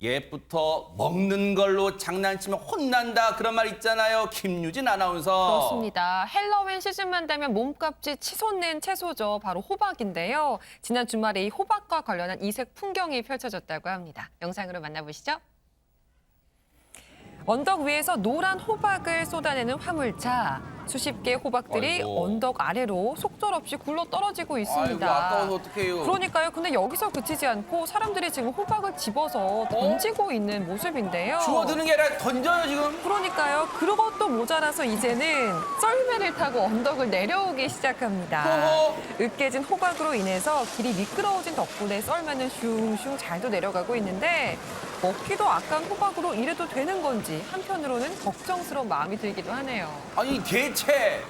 옛부터 먹는 걸로 장난치면 혼난다 그런 말 있잖아요. 김유진 아나운서. 그렇습니다. 헬로윈 시즌만 되면 몸값이 치솟는 채소죠. 바로 호박인데요. 지난 주말에 이 호박과 관련한 이색 풍경이 펼쳐졌다고 합니다. 영상으로 만나보시죠. 언덕 위에서 노란 호박을 쏟아내는 화물차. 수십 개의 호박들이 아이고. 언덕 아래로 속절없이 굴러 떨어지고 있습니다. 아이고, 아까워서 어떡해요. 그러니까요. 근데 여기서 그치지 않고 사람들이 지금 호박을 집어서 던지고 있는 모습인데요. 주워드는 게 아니라 던져요 지금. 그러니까요. 그것도 모자라서 이제는 썰매를 타고 언덕을 내려오기 시작합니다. 호호. 으깨진 호박으로 인해서 길이 미끄러워진 덕분에 썰매는 슝슝 잘도 내려가고 있는데 먹기도 아까운 호박으로 이래도 되는 건지 한편으로는 걱정스러운 마음이 들기도 하네요. 아니 대체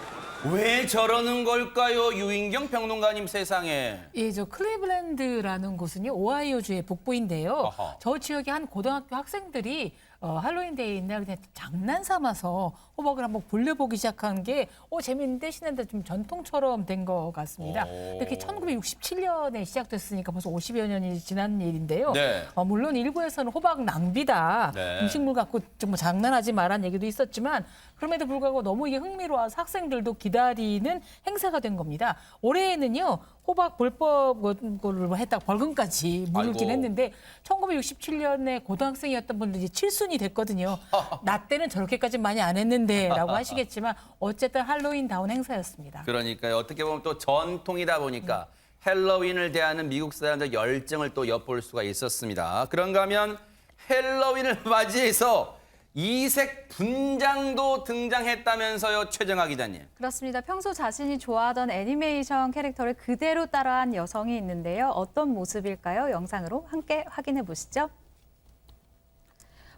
왜 저러는 걸까요? 유인경 평론가님 세상에. 예, 저 클리블랜드라는 곳은요, 오하이오주의 북부인데요. 아하. 저 지역의 한 고등학교 학생들이 할로윈 데이 있날 그냥 장난 삼아서 호박을 한번 굴려보기 시작한 게 재밌는데 신난데 좀 전통처럼 된 것 같습니다. 이렇게 1967년에 시작됐으니까 벌써 50여 년이 지난 일인데요. 네. 물론 일부에서는 호박 낭비다, 네. 음식물 갖고 정말 장난하지 마라는 얘기도 있었지만 그럼에도 불구하고 너무 이게 흥미로워서 학생들도 기다리는 행사가 된 겁니다. 올해에는요, 호박 불법을 했다가 벌금까지 물긴 아이고. 했는데 1967년에 고등학생이었던 분들이 7순이 됐거든요. 나 때는 저렇게까지 많이 안 했는데라고 하시겠지만 어쨌든 할로윈다운 행사였습니다. 그러니까요. 어떻게 보면 또 전통이다 보니까 헬로윈을 대하는 미국 사람들 열정을 또 엿볼 수가 있었습니다. 그런가 하면 헬로윈을 맞이해서 이색 분장도 등장했다면서요, 최정아 기자님. 그렇습니다. 평소 자신이 좋아하던 애니메이션 캐릭터를 그대로 따라한 여성이 있는데요. 어떤 모습일까요? 영상으로 함께 확인해 보시죠.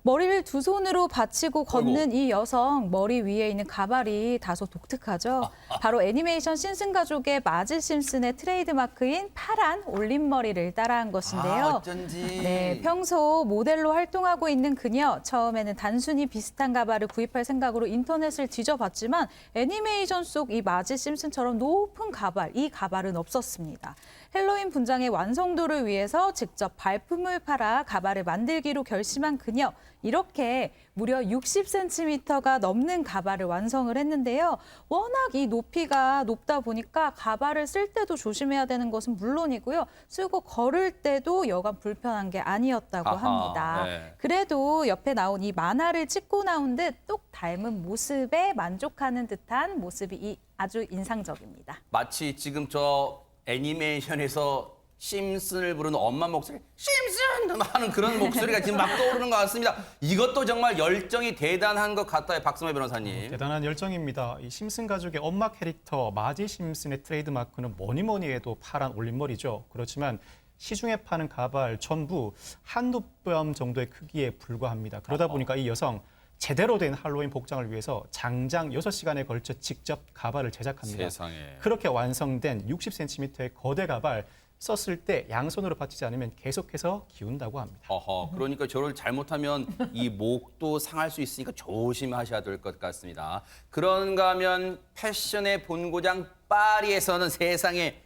머리를 두 손으로 받치고 걷는 이 여성, 머리 위에 있는 가발이 다소 독특하죠. 바로 애니메이션 심슨 가족의 마지 심슨의 트레이드마크인 파란 올림머리를 따라한 것인데요. 어쩐지. 네, 평소 모델로 활동하고 있는 그녀, 처음에는 단순히 비슷한 가발을 구입할 생각으로 인터넷을 뒤져봤지만 애니메이션 속 이 마지 심슨처럼 높은 가발, 이 가발은 없었습니다. 헬로윈 분장의 완성도를 위해서 직접 발품을 팔아 가발을 만들기로 결심한 그녀, 이렇게 무려 60cm가 넘는 가발을 완성을 했는데요. 워낙 이 높이가 높다 보니까 가발을 쓸 때도 조심해야 되는 것은 물론이고요. 쓰고 걸을 때도 여간 불편한 게 아니었다고 아하, 합니다. 네. 그래도 옆에 나온 이 만화를 찍고 나온 듯 똑 닮은 모습에 만족하는 듯한 모습이 아주 인상적입니다. 마치 지금 저 애니메이션에서 심슨을 부르는 엄마 목소리, 심슨! 하는 그런 목소리가 지금 막 떠오르는 것 같습니다. 이것도 정말 열정이 대단한 것 같아요, 박성호 변호사님. 대단한 열정입니다. 이 심슨 가족의 엄마 캐릭터 마지 심슨의 트레이드마크는 뭐니 해도 파란 올림머리죠. 그렇지만 시중에 파는 가발 전부 한두 뼘 정도의 크기에 불과합니다. 그러다 보니까 이 여성 제대로 된 할로윈 복장을 위해서 장장 6시간에 걸쳐 직접 가발을 제작합니다. 세상에. 그렇게 완성된 60cm의 거대 가발 썼을 때 양손으로 받치지 않으면 계속해서 기운다고 합니다. 어허, 그러니까 저를 잘못하면 이 목도 상할 수 있으니까 조심하셔야 될 것 같습니다. 그런가 하면 패션의 본고장 파리에서는 세상에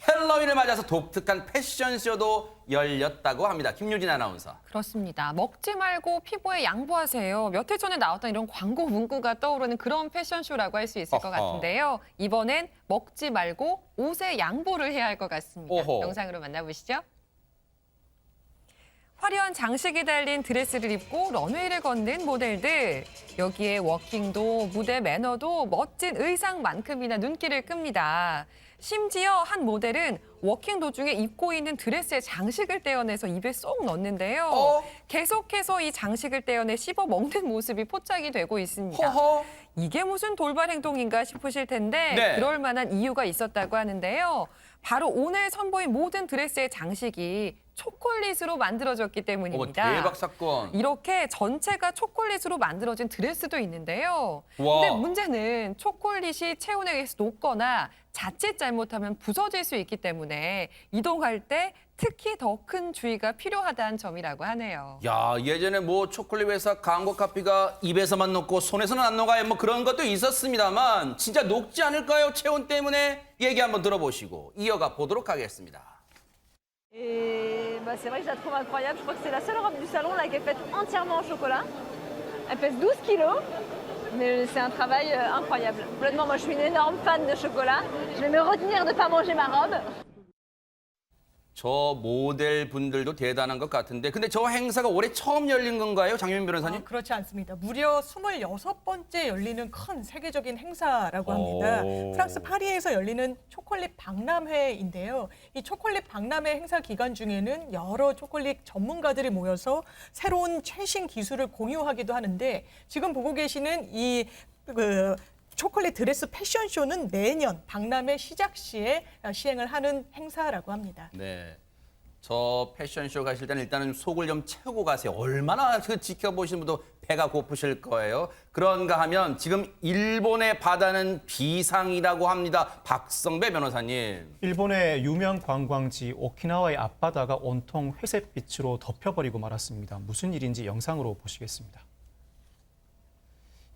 헬로윈을 맞아서 독특한 패션쇼도 열렸다고 합니다. 김유진 아나운서. 그렇습니다. 먹지 말고 피부에 양보하세요. 몇 해 전에 나왔던 이런 광고 문구가 떠오르는 그런 패션쇼라고 할 수 있을 것 어허. 같은데요. 이번엔 먹지 말고 옷에 양보를 해야 할 것 같습니다. 어허. 영상으로 만나보시죠. 화려한 장식이 달린 드레스를 입고 런웨이를 걷는 모델들. 여기에 워킹도 무대 매너도 멋진 의상만큼이나 눈길을 끕니다. 심지어 한 모델은 워킹 도중에 입고 있는 드레스의 장식을 떼어내서 입에 쏙 넣는데요. 계속해서 이 장식을 떼어내 씹어 먹는 모습이 포착이 되고 있습니다. 허허. 이게 무슨 돌발 행동인가 싶으실 텐데 네. 그럴 만한 이유가 있었다고 하는데요. 바로 오늘 선보인 모든 드레스의 장식이 초콜릿으로 만들어졌기 어머, 때문입니다. 대박 사건. 이렇게 전체가 초콜릿으로 만들어진 드레스도 있는데요. 와. 근데 문제는 초콜릿이 체온에 의해서 녹거나 자칫 잘못하면 부서질 수 있기 때문에 이동할 때 특히 더 큰 주의가 필요하다는 점이라고 하네요. 야, 예전에 뭐 초콜릿 회사 광고 카피가 입에서만 녹고 손에서는 안 녹아요. 뭐 그런 것도 있었습니다만 진짜 녹지 않을까요? 체온 때문에 얘기 한번 들어보시고 이어가 보도록 하겠습니다. Et bah, c'est vrai que je la trouve incroyable. Je crois que c'est la seule robe du salon là qui est faite entièrement en chocolat. Elle pèse 12 kilos, mais c'est un travail incroyable. Honnêtement, moi je suis une énorme fan de chocolat. Je vais me retenir de ne pas manger ma robe. 저 모델 분들도 대단한 것 같은데, 근데 저 행사가 올해 처음 열린 건가요, 장윤민 변호사님? 그렇지 않습니다. 무려 26번째 열리는 큰 세계적인 행사라고 합니다. 오. 프랑스 파리에서 열리는 초콜릿 박람회인데요. 이 초콜릿 박람회 행사 기간 중에는 여러 초콜릿 전문가들이 모여서 새로운 최신 기술을 공유하기도 하는데, 지금 보고 계시는 이 초콜릿 드레스 패션쇼는 내년 박람회 시작 시에 시행을 하는 행사라고 합니다. 네. 저 패션쇼 가실 때는 일단은 속을 좀 채우고 가세요. 얼마나 그 지켜보시는 분도 배가 고프실 거예요. 그런가 하면 지금 일본의 바다는 비상이라고 합니다. 박성배 변호사님. 일본의 유명 관광지 오키나와의 앞바다가 온통 회색빛으로 덮여버리고 말았습니다. 무슨 일인지 영상으로 보시겠습니다.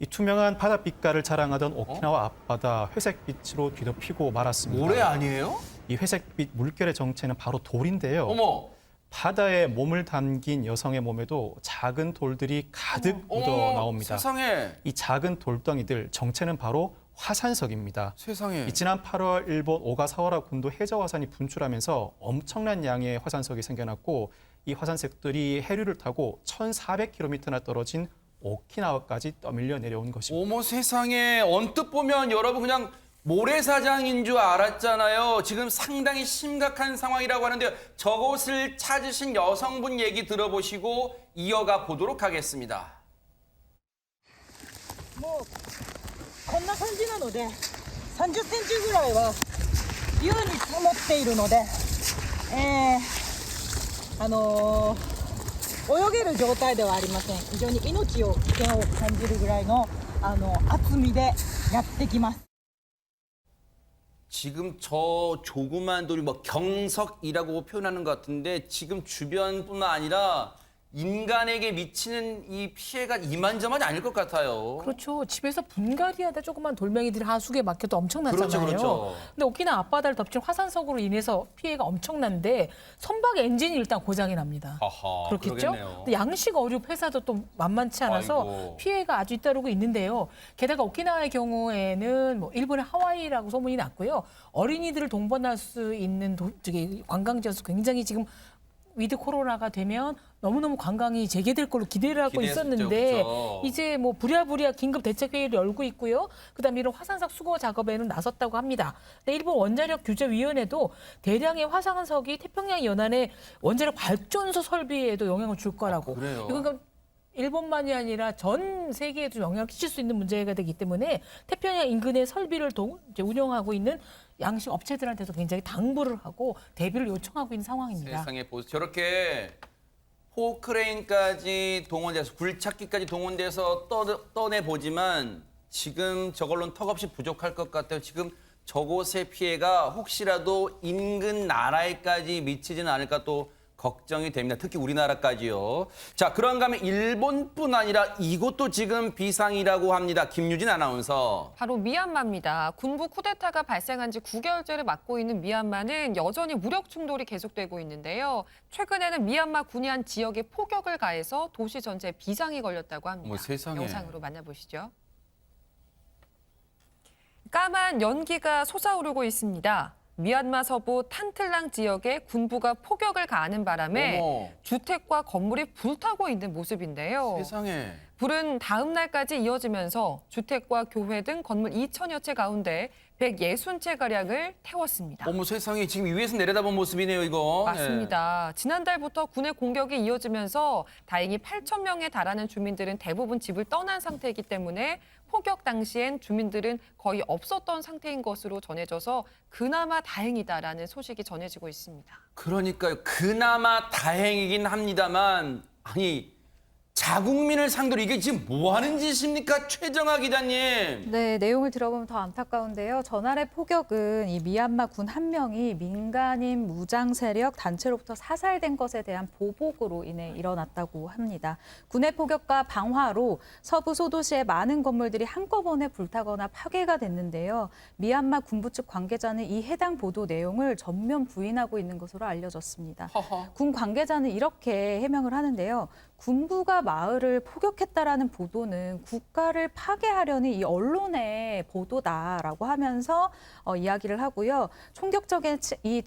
이 투명한 바닷빛깔을 자랑하던 오키나와 앞바다 회색빛으로 뒤덮이고 말았습니다. 모래 아니에요? 이 회색빛 물결의 정체는 바로 돌인데요. 어머. 바다에 몸을 담긴 여성의 몸에도 작은 돌들이 가득 묻어 나옵니다. 세상에. 이 작은 돌덩이들 정체는 바로 화산석입니다. 세상에. 이 지난 8월 일본 오가사와라 군도 해저 화산이 분출하면서 엄청난 양의 화산석이 생겨났고, 이 화산석들이 해류를 타고 1,400km나 떨어진 오키나와까지 떠밀려 내려온 것입니다. 어머 세상에. 언뜻 보면 여러분 그냥 모래사장인 줄 알았잖아요. 지금 상당히 심각한 상황이라고 하는데요. 저곳을 찾으신 여성분 얘기 들어보시고 이어가 보도록 하겠습니다. もうこんな感じなので30センチぐらいは優に積もっているので、泳げる状態ではありません。非常に命を危険を感じるぐらいの厚みでやってきます。 지금 저 조그만 돌이 뭐 경석이라고 표현하는 것 같은데 지금 주변뿐만 아니라 인간에게 미치는 이 피해가 이만저만이 아닐 것 같아요. 그렇죠. 집에서 분갈이하다 조그만 돌멩이들이 하수구에 막혀도 엄청나잖아요. 그렇죠, 그렇죠. 근데 오키나와 앞바다를 덮친 화산석으로 인해서 피해가 엄청난데 선박 엔진이 일단 고장이 납니다. 아하, 그렇겠죠? 그러겠네요. 근데 양식 어류 회사도 또 만만치 않아서 아이고. 피해가 아주 잇따르고 있는데요. 게다가 오키나와의 경우에는 뭐 일본의 하와이라고 소문이 났고요. 어린이들을 동반할 수 있는 관광지여서 굉장히 지금 위드 코로나가 되면 너무너무 관광이 재개될 걸로 기대를 하고 기대했었죠, 있었는데 그렇죠. 이제 뭐 부랴부랴 긴급 대책회의를 열고 있고요. 그다음에 이런 화산석 수거 작업에는 나섰다고 합니다. 근데 일본 원자력 규제위원회도 대량의 화산석이 태평양 연안의 원자력 발전소 설비에도 영향을 줄 거라고. 그래요? 그러니까 일본만이 아니라 전 세계에도 영향을 끼칠 수 있는 문제가 되기 때문에 태평양 인근의 설비를 이제 운영하고 있는 양식 업체들한테도 굉장히 당부를 하고 대비를 요청하고 있는 상황입니다. 세상에 보세요. 저렇게 포크레인까지 동원돼서 굴착기까지 동원돼서 떠내보지만 지금 저걸로는 턱없이 부족할 것 같아요. 지금 저곳의 피해가 혹시라도 인근 나라에까지 미치지는 않을까 또 걱정이 됩니다. 특히 우리나라까지요. 자, 그런가 하면 일본뿐 아니라 이곳도 지금 비상이라고 합니다. 김유진 아나운서. 바로 미얀마입니다. 군부 쿠데타가 발생한 지 9개월째를 맞고 있는 미얀마는 여전히 무력 충돌이 계속되고 있는데요. 최근에는 미얀마 군이 한 지역에 포격을 가해서 도시 전체에 비상이 걸렸다고 합니다. 어머, 세상에. 영상으로 만나보시죠. 까만 연기가 솟아오르고 있습니다. 미얀마 서부 탄틀랑 지역에 군부가 포격을 가하는 바람에 어머. 주택과 건물이 불타고 있는 모습인데요. 세상에. 불은 다음 날까지 이어지면서 주택과 교회 등 건물 2천여 채 가운데 160채가량을 태웠습니다. 어머 세상에. 지금 위에서 내려다본 모습이네요, 이거. 맞습니다. 지난달부터 군의 공격이 이어지면서 다행히 8천 명에 달하는 주민들은 대부분 집을 떠난 상태이기 때문에 포격 당시엔 주민들은 거의 없었던 상태인 것으로 전해져서 그나마 다행이다라는 소식이 전해지고 있습니다. 그러니까요. 그나마 다행이긴 합니다만 아니 자국민을 상대로 이게 지금 뭐 하는 짓입니까? 최정아 기자님. 네, 내용을 들어보면 더 안타까운데요. 전날의 포격은 이 미얀마 군 한 명이 민간인 무장 세력 단체로부터 사살된 것에 대한 보복으로 인해 일어났다고 합니다. 군의 포격과 방화로 서부 소도시의 많은 건물들이 한꺼번에 불타거나 파괴가 됐는데요. 미얀마 군부 측 관계자는 이 해당 보도 내용을 전면 부인하고 있는 것으로 알려졌습니다. 허허. 군 관계자는 이렇게 해명을 하는데요. 군부가 마을을 포격했다라는 보도는 국가를 파괴하려는 이 언론의 보도다라고 하면서 이야기를 하고요.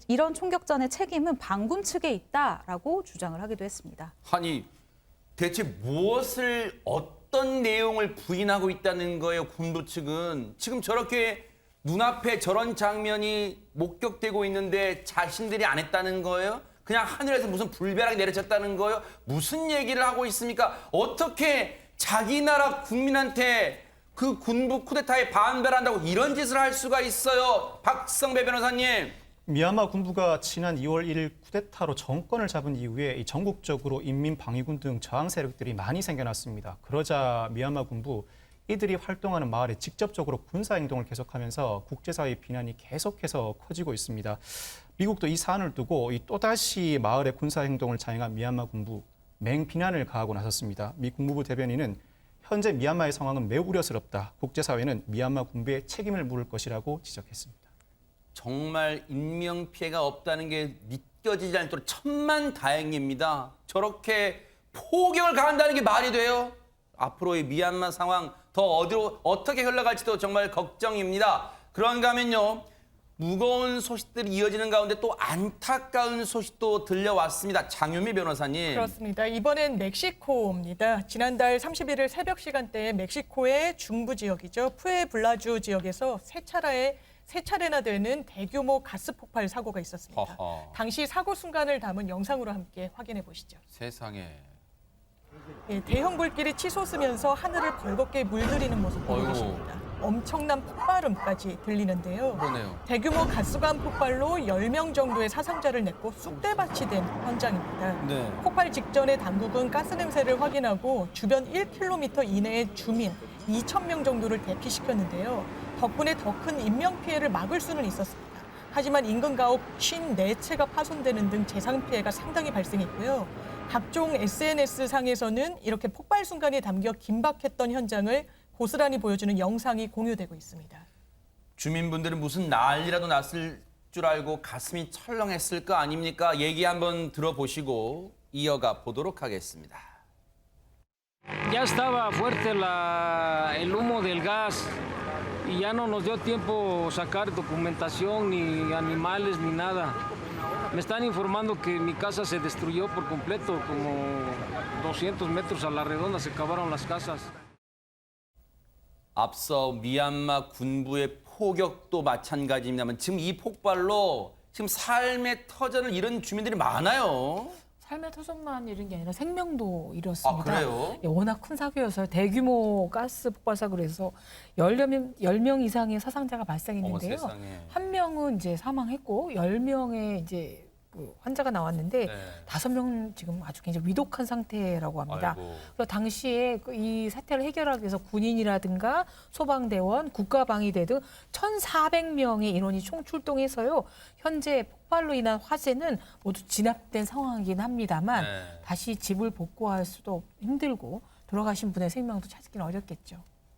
이런 총격전의 책임은 반군 측에 있다라고 주장을 하기도 했습니다. 아니, 대체 무엇을 어떤 내용을 부인하고 있다는 거예요, 군부 측은? 지금 저렇게 눈앞에 저런 장면이 목격되고 있는데 자신들이 안 했다는 거예요? 그냥 하늘에서 무슨 불벼락이 내려졌다는 거예요? 무슨 얘기를 하고 있습니까? 어떻게 자기 나라 국민한테 그 군부 쿠데타에 반발한다고 이런 짓을 할 수가 있어요? 박성배 변호사님. 미얀마 군부가 지난 2월 1일 쿠데타로 정권을 잡은 이후에 이 전국적으로 인민방위군 등 저항 세력들이 많이 생겨났습니다. 그러자 미얀마 군부 이들이 활동하는 마을에 직접적으로 군사행동을 계속하면서 국제사회의 비난이 계속해서 커지고 있습니다. 미국도 이 사안을 두고 또다시 마을의 군사행동을 자행한 미얀마 군부 맹비난을 가하고 나섰습니다. 미 국무부 대변인은 현재 미얀마의 상황은 매우 우려스럽다. 국제사회는 미얀마 군부의 책임을 물을 것이라고 지적했습니다. 정말 인명피해가 없다는 게 믿겨지지 않도록 천만다행입니다. 저렇게 폭격을 가한다는 게 말이 돼요? 앞으로의 미얀마 상황 더 어디로 어떻게 흘러갈지도 정말 걱정입니다. 그런가 하면요. 무거운 소식들이 이어지는 가운데 또 안타까운 소식도 들려왔습니다. 장유미 변호사님. 그렇습니다. 이번엔 멕시코입니다. 지난달 31일 새벽 시간대에 멕시코의 중부 지역이죠. 푸에블라주 지역에서 세 차례나 되는 대규모 가스 폭발 사고가 있었습니다. 허허. 당시 사고 순간을 담은 영상으로 함께 확인해 보시죠. 세상에. 예, 대형 불길이 치솟으면서 하늘을 벌겋게 물들이는 모습 보고 어이구. 계십니다. 엄청난 폭발음까지 들리는데요. 그러네요. 대규모 가스관 폭발로 10명 정도의 사상자를 냈고 쑥대밭이 된 현장입니다. 네. 폭발 직전에 당국은 가스 냄새를 확인하고 주변 1km 이내의 주민 2,000명 정도를 대피시켰는데요. 덕분에 더 큰 인명피해를 막을 수는 있었습니다. 하지만 인근 가옥 54채가 파손되는 등 재산 피해가 상당히 발생했고요. 각종 SNS상에서는 이렇게 폭발 순간이 담겨 긴박했던 현장을 고스란히 보여주는 영상이 공유되고 있습니다. 주민분들은 무슨 난리라도 났을 줄 알고 가슴이 철렁했을 거 아닙니까? 얘기 한번 들어보시고 이어가 보도록 하겠습니다. Ya estaba fuerte el humo del gas y ya no nos dio tiempo sacar documentación, ni animales, ni nada. Me están informando que mi casa se destruyó por completo, como 200 metros a la redonda se acabaron las casas. 앞서 미얀마 군부의 포격도 마찬가지입니다만 지금 이 폭발로 지금 삶의 터전을 잃은 주민들이 많아요. 삶의 터전만 잃은 게 아니라 생명도 잃었습니다. 아, 그래요? 예, 워낙 큰 사고여서 대규모 가스 폭발 사고로 해서 10명 이상의 사상자가 발생했는데요. 어머, 세상에. 한 명은 이제 사망했고 10명의 이제 그 환자가 나왔는데 네. 5명은 지금 아주 굉장히 위독한 상태라고 합니다. 아이고. 그래서 당시에 이 사태를 해결하기 위해서 군인이라든가 소방대원, 국가방위대 등 1,400명의 인원이 총출동해서요. 현재 폭발로 인한 화재는 모두 진압된 상황이긴 합니다만 네. 다시 집을 복구할 수도 힘들고 돌아가신 분의 생명도 찾기는 어렵겠죠.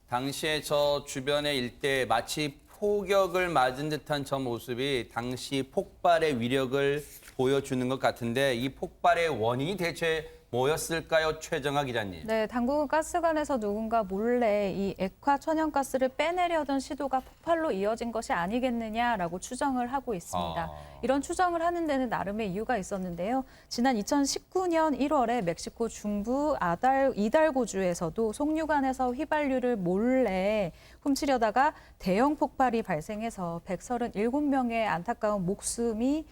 당시에 저 주변의 일대 마치 폭격을 맞은 듯한 저 모습이 당시 폭발의 위력을 보여주는 것 같은데 이 폭발의 원인이 대체 뭐였을까요? 최정아 기자님. 네, 당국은 가스관에서 누군가 몰래 이 액화 천연가스를 빼내려던 시도가 폭발로 이어진 것이 아니겠느냐라고 추정을 하고 있습니다. 이런 추정을 하는 데는 나름의 이유가 있었는데요. 지난 2019년 1월에 멕시코 중부 이달고주에서도 송유관에서 휘발유를 몰래 훔치려다가 대형 폭발이 발생해서 137명의 안타까운 목숨이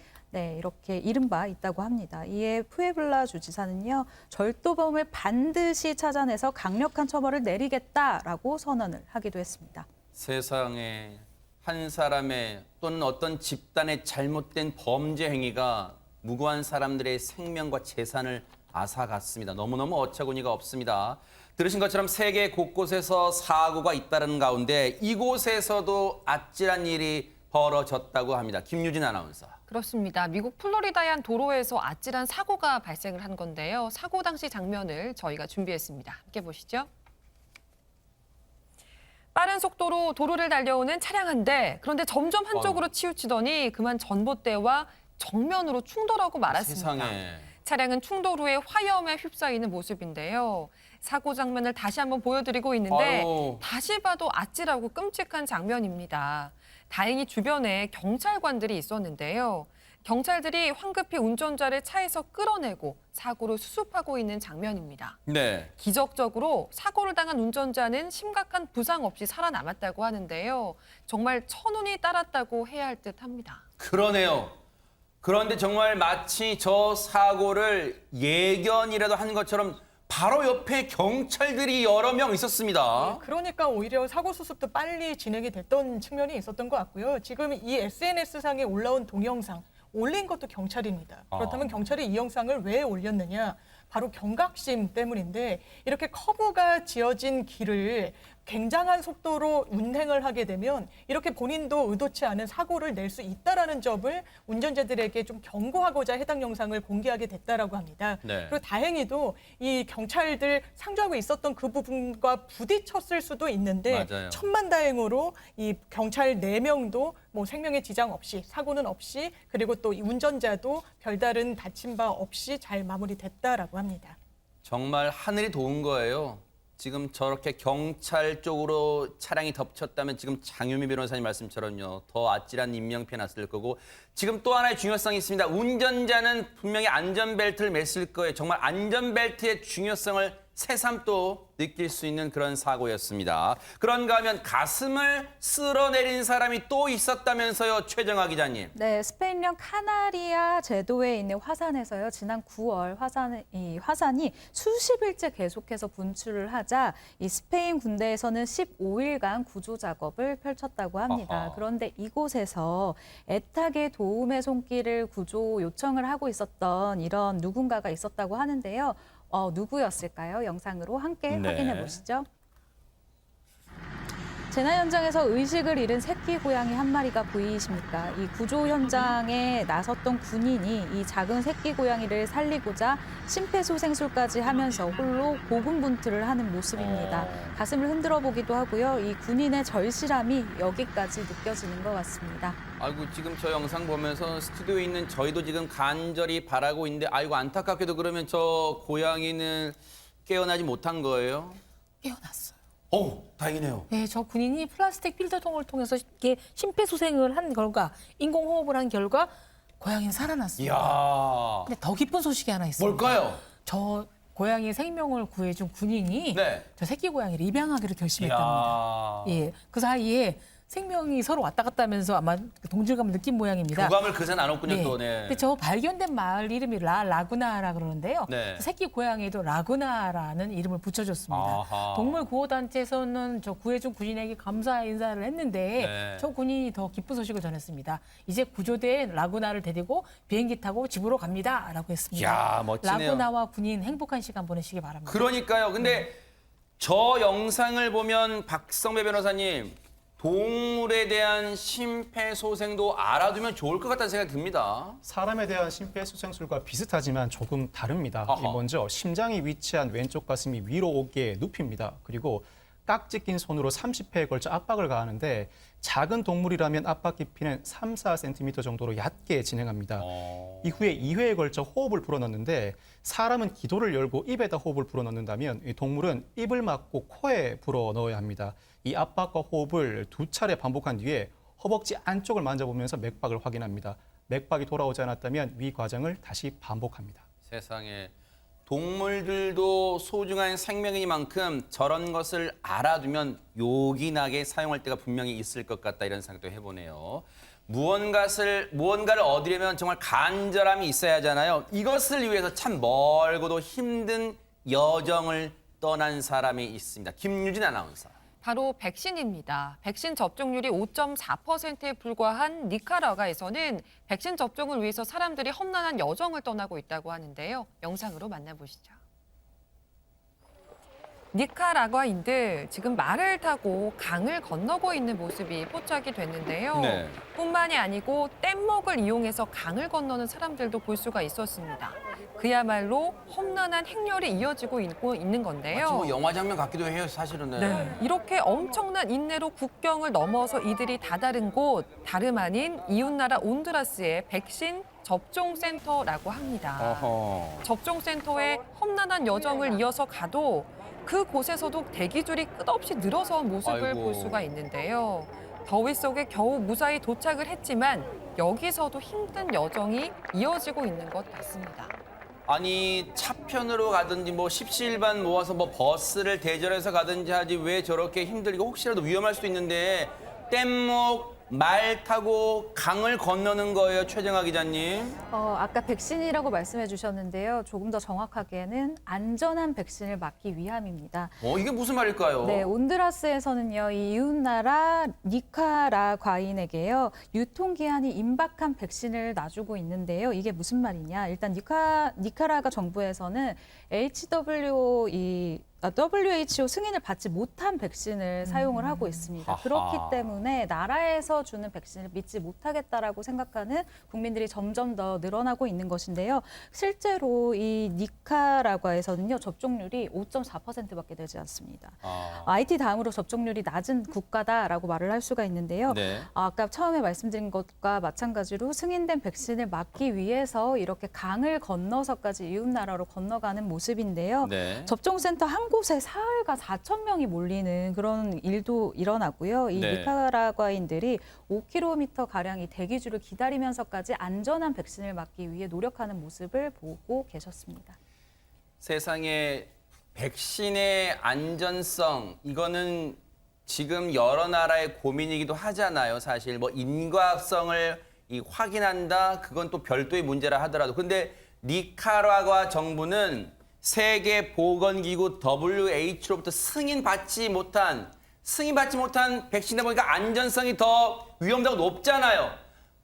이렇게 잃은 바 있다고 합니다. 이에 푸에블라 주지사는요, 절도범을 반드시 찾아내서 강력한 처벌을 내리겠다라고 선언을 하기도 했습니다. 세상에 한 사람의 또는 어떤 집단의 잘못된 범죄 행위가 무고한 사람들의 생명과 재산을 아사 같습니다. 너무너무 어처구니가 없습니다. 들으신 것처럼 세계 곳곳에서 사고가 잇따르는 가운데 이곳에서도 아찔한 일이 벌어졌다고 합니다. 김유진 아나운서. 그렇습니다. 미국 플로리다의 한 도로에서 아찔한 사고가 발생을 한 건데요. 사고 당시 장면을 저희가 준비했습니다. 함께 보시죠. 빠른 속도로 도로를 달려오는 차량 한 대. 그런데 점점 한쪽으로 치우치더니 그만 전봇대와 정면으로 충돌하고 말았습니다. 세상에. 차량은 충돌 후에 화염에 휩싸이는 모습인데요. 사고 장면을 다시 한번 보여드리고 있는데 아유. 다시 봐도 아찔하고 끔찍한 장면입니다. 다행히 주변에 경찰관들이 있었는데요. 경찰들이 황급히 운전자를 차에서 끌어내고 사고를 수습하고 있는 장면입니다. 네. 기적적으로 사고를 당한 운전자는 심각한 부상 없이 살아남았다고 하는데요. 정말 천운이 따랐다고 해야 할 듯합니다. 그러네요. 그런데 정말 마치 저 사고를 예견이라도 한 것처럼 바로 옆에 경찰들이 여러 명 있었습니다. 그러니까 오히려 사고 수습도 빨리 진행이 됐던 측면이 있었던 것 같고요. 지금 이 SNS상에 올라온 동영상, 올린 것도 경찰입니다. 그렇다면 경찰이 이 영상을 왜 올렸느냐? 바로 경각심 때문인데 이렇게 커브가 지어진 길을 굉장한 속도로 운행을 하게 되면 이렇게 본인도 의도치 않은 사고를 낼 수 있다라는 점을 운전자들에게 좀 경고하고자 해당 영상을 공개하게 됐다라고 합니다. 네. 그리고 다행히도 이 경찰들 상주하고 있었던 그 부분과 부딪혔을 수도 있는데 맞아요. 천만다행으로 이 경찰 4명도 뭐 생명에 지장 없이 사고는 없이 그리고 또 이 운전자도 별다른 다친 바 없이 잘 마무리됐다라고 합니다. 정말 하늘이 도운 거예요. 지금 저렇게 경찰 쪽으로 차량이 덮쳤다면 지금 장유미 변호사님 말씀처럼요. 더 아찔한 인명피해 났을 거고 지금 또 하나의 중요성이 있습니다. 운전자는 분명히 안전벨트를 맸을 거예요. 정말 안전벨트의 중요성을 새삼 또 느낄 수 있는 그런 사고였습니다. 그런가 하면 가슴을 쓸어내린 사람이 또 있었다면서요, 최정아 기자님. 네, 스페인령 카나리아 제도에 있는 화산에서요. 지난 9월 화산이 수십일째 계속해서 분출을 하자 이 스페인 군대에서는 15일간 구조 작업을 펼쳤다고 합니다. 아하. 그런데 이곳에서 애타게 도움의 손길을 구조 요청을 하고 있었던 이런 누군가가 있었다고 하는데요. 누구였을까요? 영상으로 함께 네. 확인해 보시죠. 재난 현장에서 의식을 잃은 새끼 고양이 한 마리가 보이십니까? 이 구조 현장에 나섰던 군인이 이 작은 새끼 고양이를 살리고자 심폐소생술까지 하면서 홀로 고군분투를 하는 모습입니다. 가슴을 흔들어 보기도 하고요. 이 군인의 절실함이 여기까지 느껴지는 것 같습니다. 아이고 지금 저 영상 보면서 스튜디오에 있는 저희도 지금 간절히 바라고 있는데 아이고 안타깝게도 그러면 저 고양이는 깨어나지 못한 거예요? 깨어났어요. 다행이네요. 네, 저 군인이 플라스틱 필터통을 통해서 이렇게 심폐소생을 한 결과, 인공호흡을 한 결과 고양이는 살아났습니다. 이야. 근데 더 기쁜 소식이 하나 있습니다. 뭘까요? 저 고양이 생명을 구해준 군인이 네. 저 새끼 고양이를 입양하기로 결심했답니다. 이야. 예, 그 사이에 생명이 서로 왔다 갔다 하면서 아마 동질감을 느낀 모양입니다. 교감을 그새 나눴군요 네. 또. 네. 근데 저 발견된 마을 이름이 라구나라 그러는데요. 네. 새끼 고양이도 라구나라는 이름을 붙여줬습니다. 아하. 동물 구호단체에서는 저 구해준 군인에게 감사 인사를 했는데 네. 저 군인이 더 기쁜 소식을 전했습니다. 이제 구조된 라구나를 데리고 비행기 타고 집으로 갑니다라고 했습니다. 이야, 멋지네요. 라구나와 군인 행복한 시간 보내시기 바랍니다. 그러니까요. 근데 저 영상을 보면 박성배 변호사님 동물에 대한 심폐소생도 알아두면 좋을 것 같다는 생각이 듭니다. 사람에 대한 심폐소생술과 비슷하지만 조금 다릅니다. 아하. 먼저 심장이 위치한 왼쪽 가슴이 위로 오게 눕힙니다. 그리고 깍지 낀 손으로 30회에 걸쳐 압박을 가하는데 작은 동물이라면 압박 깊이는 3, 4cm 정도로 얕게 진행합니다. 이후에 2회에 걸쳐 호흡을 불어넣는데 사람은 기도를 열고 입에다 호흡을 불어넣는다면 이 동물은 입을 막고 코에 불어넣어야 합니다. 이 압박과 호흡을 2차례 반복한 뒤에 허벅지 안쪽을 만져보면서 맥박을 확인합니다. 맥박이 돌아오지 않았다면 위 과정을 다시 반복합니다. 세상에 동물들도 소중한 생명이니만큼 저런 것을 알아두면 요긴하게 사용할 때가 분명히 있을 것 같다 이런 생각도 해보네요. 무언가를 얻으려면 정말 간절함이 있어야 하잖아요. 이것을 위해서 참 멀고도 힘든 여정을 떠난 사람이 있습니다. 김유진 아나운서. 바로 백신입니다. 백신 접종률이 5.4%에 불과한 니카라과에서는 백신 접종을 위해서 사람들이 험난한 여정을 떠나고 있다고 하는데요. 영상으로 만나보시죠. 니카라과인들 지금 말을 타고 강을 건너고 있는 모습이 포착이 됐는데요. 네. 뿐만이 아니고 뗏목을 이용해서 강을 건너는 사람들도 볼 수가 있었습니다. 그야말로 험난한 행렬이 이어지고 있는 건데요. 마치 뭐 영화 장면 같기도 해요, 사실은. 네. 이렇게 엄청난 인내로 국경을 넘어서 이들이 다다른 곳, 다름 아닌 이웃나라 온두라스의 백신 접종센터라고 합니다. 어허. 접종센터에 험난한 여정을 이어서 가도 그곳에서도 대기줄이 끝없이 늘어서 온 모습을 아이고. 볼 수가 있는데요. 더위 속에 겨우 무사히 도착을 했지만 여기서도 힘든 여정이 이어지고 있는 것 같습니다. 아니 차편으로 가든지 뭐 십시일반 모아서 뭐 버스를 대절해서 가든지 하지 왜 저렇게 힘들고 혹시라도 위험할 수도 있는데 뗏목 말 타고 강을 건너는 거예요, 최정아 기자님. 아까 백신이라고 말씀해 주셨는데요. 조금 더 정확하게는 안전한 백신을 맞기 위함입니다. 이게 무슨 말일까요? 네, 온두라스에서는요, 이 이웃나라 니카라과인에게요, 유통기한이 임박한 백신을 놔주고 있는데요. 이게 무슨 말이냐? 일단 니카라과 정부에서는 WHO 승인을 받지 못한 백신을 사용을 하고 있습니다. 아하. 그렇기 때문에 나라에서 주는 백신을 믿지 못하겠다라고 생각하는 국민들이 점점 더 늘어나고 있는 것인데요. 실제로 이 니카라과에서는요, 접종률이 5.4%밖에 되지 않습니다. IT 다음으로 접종률이 낮은 국가다라고 말을 할 수가 있는데요. 네. 아까 처음에 말씀드린 것과 마찬가지로 승인된 백신을 맞기 위해서 이렇게 강을 건너서까지 이웃나라로 건너가는 모습인데요. 네. 접종센터 한 곳에 사흘간 4천 명이 몰리는 그런 일도 일어나고요. 이 네. 니카라과인들이 5km 가량의 대기줄을 기다리면서까지 안전한 백신을 맞기 위해 노력하는 모습을 보고 계셨습니다. 세상에 백신의 안전성 이거는 지금 여러 나라의 고민이기도 하잖아요. 사실 뭐 인과성을 확인한다 그건 또 별도의 문제라 하더라도 근데 니카라과 정부는 세계보건기구 WHO로부터 승인받지 못한 백신이다 보니까 안전성이 더 위험도가 높잖아요.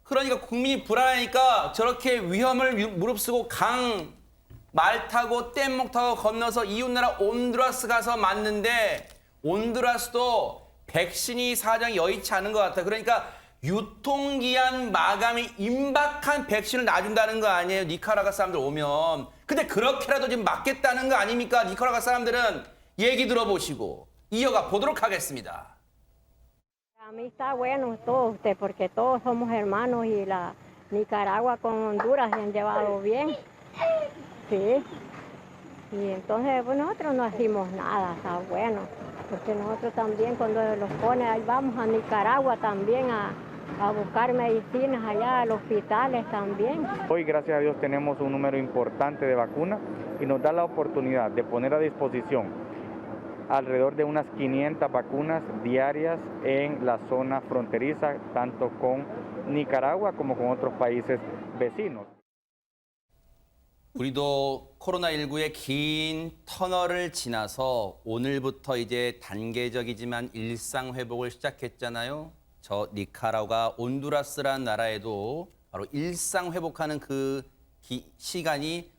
그러니까 국민이 불안하니까 저렇게 위험을 무릅쓰고 강, 말 타고 뗏목 타고 건너서 이웃나라 온두라스 가서 맞는데 온두라스도 백신이 사정이 여의치 않은 것 같아요. 그러니까 유통기한 마감이 임박한 백신을 놔준다는 거 아니에요. 니카라과 사람들 오면. 근데 그렇게라도 지금 맞겠다는 거 아닙니까? 니카라과 사람들은 얘기 들어보시고 이어가 보도록 하겠습니다. A mí está bueno todo usted porque todos somos hermanos y la Nicaragua con Honduras se han llevado bien. Sí. Y entonces pues, nosotros no hacemos nada, está bueno. Porque nosotros también cuando los pone ahí vamos a Nicaragua también a buscar medicinas allá a los hospitales también. Hoy, gracias a Dios, tenemos un número importante de vacunas y nos da la oportunidad de poner a disposición alrededor de unas 500 vacunas diarias en la zona fronteriza, tanto con Nicaragua como con otros países vecinos. 우리도 코로나19의 긴 터널을 지나서 오늘부터 이제 단계적이지만 일상 회복을 시작했잖아요. 저 니카라과 온두라스라는 나라에도 바로 일상 회복하는 그 시간이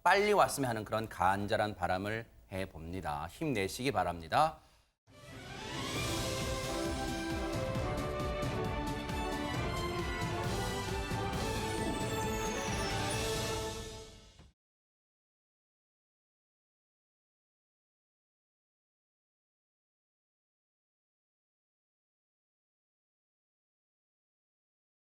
빨리 왔으면 하는 그런 간절한 바람을 해봅니다. 힘내시기 바랍니다.